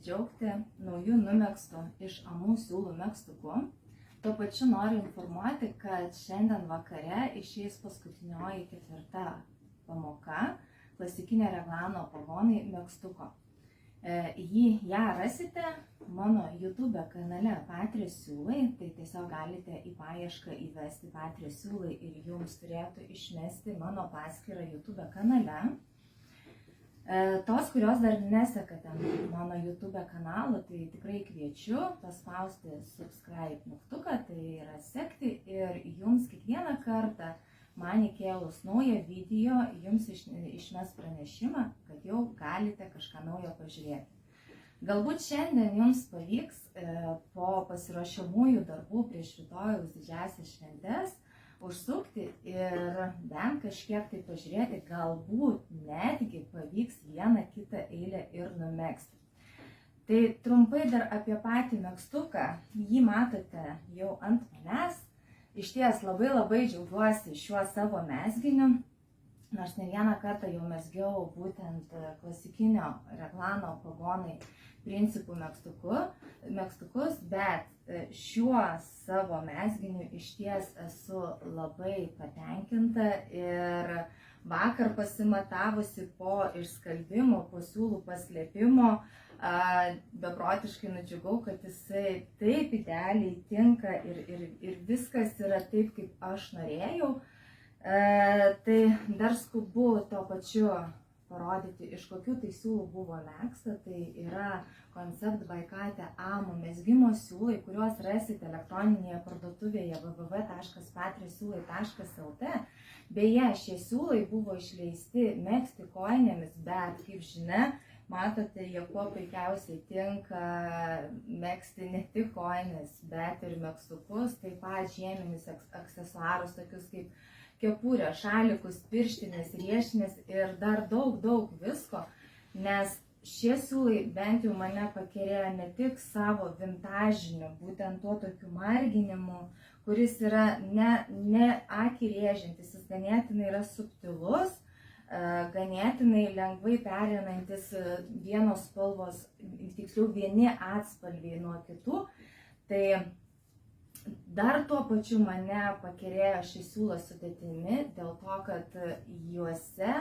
pasidžiaugti naujų numegztų iš Amų siūlų megztukų. Tuo pačiu noriu informuoti, kad šiandien vakare išeis paskutinioji 4. pamoka klasikinė Reglano pogonai megztuko. Ją rasite mano YouTube kanale Patrijos siūlai, tai tiesiog galite į paiešką įvesti Patrijos siūlai ir jums turėtų išmesti mano paskyrą YouTube kanale. Tos, kurios dar nesekate mano YouTube kanalo, tai tikrai kviečiu paspausti subscribe mygtuką, tai yra sekti ir jums kiekvieną kartą man įkėlus naują video, jums išmes pranešimą, kad jau galite kažką naujo pažiūrėti. Galbūt šiandien jums pavyks po pasiruošiamųjų darbų prieš rytojaus didžiąsias šventes užsukti ir bent kažkiek tai pažiūrėti, galbūt netgi pavyks vieną kitą eilę ir numegzti. Tai trumpai dar apie patį megztuką, jį matote jau ant manęs. Išties labai džiaugiuosi šiuo savo mezginiu, nors ne vieną kartą jau mezgiau būtent klasikinio Reglano pogonai principų megztukus, bet šiuo savo mezginiu išties esu labai patenkinta ir vakar pasimatavusi po išskalbimo, po siūlų paslėpimo, beprotiškai nudžiugau, kad jisai taip idealiai tinka ir viskas yra taip, kaip aš norėjau. Tai dar skubu tuo pačiu parodyti, iš kokių tai siūlų buvo megzta. Tai yra Concept by Kate Amų mezgimo siūlai, kuriuos rasite elektroninėje parduotuvėje www.patriosiūlai.lt. Beje, šie siūlai buvo išleisti megzti kojinėmis, bet kaip žinia, matote, jie kuo puikiausiai tinka megzti ne tik kojines, bet ir megztukus, taip pat žieminius aksesuarus, tokius kaip kepurė, šalikus, pirštinės, riešinės ir dar daug visko, nes šie siūlai bent jau mane pakerėjo ne tik savo vintažiniu, būtent tuo tokiu marginimu, kuris yra ne akį rėžiantis, jis ganėtinai yra subtilus, ganėtinai lengvai pereinantis vienos spalvos, tiksliau vieni atspalviai nuo kitų. Tai dar tuo pačiu mane pakerėjo šis siūlas sudėtimi, dėl to, kad juose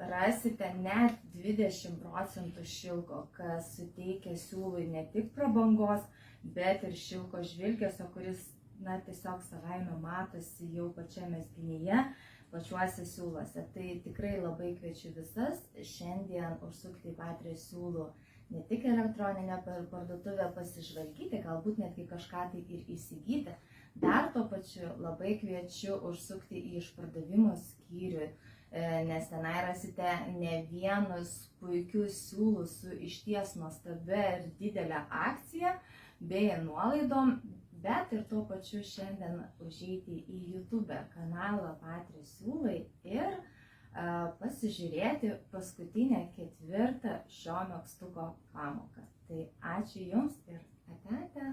rasite net 20% šilko, kas suteikia siūlui ne tik prabangos, bet ir šilko žvilgesio, kuris tiesiog savaime matosi jau pačiame mezginyje, pačiuose siūluose. Tai tikrai labai kviečiu visas šiandien užsukti į Patrijos siūlų ne tik elektroninę parduotuvę pasižvalgyti, galbūt netgi kažką tai ir įsigyti. Dar tuo pačiu labai kviečiu užsukti į išpardavimo skyrių, nes tenai rasite ne vienus puikius siūlus su išties nuostabia ir didelė akcija bei nuolaidom, bet ir tuo pačiu šiandien užeiti į YouTube kanalą Patrijos siūlai ir pasižiūrėti paskutinę 4. šio megztuko pamoką. Tai ačiū Jums ir ate.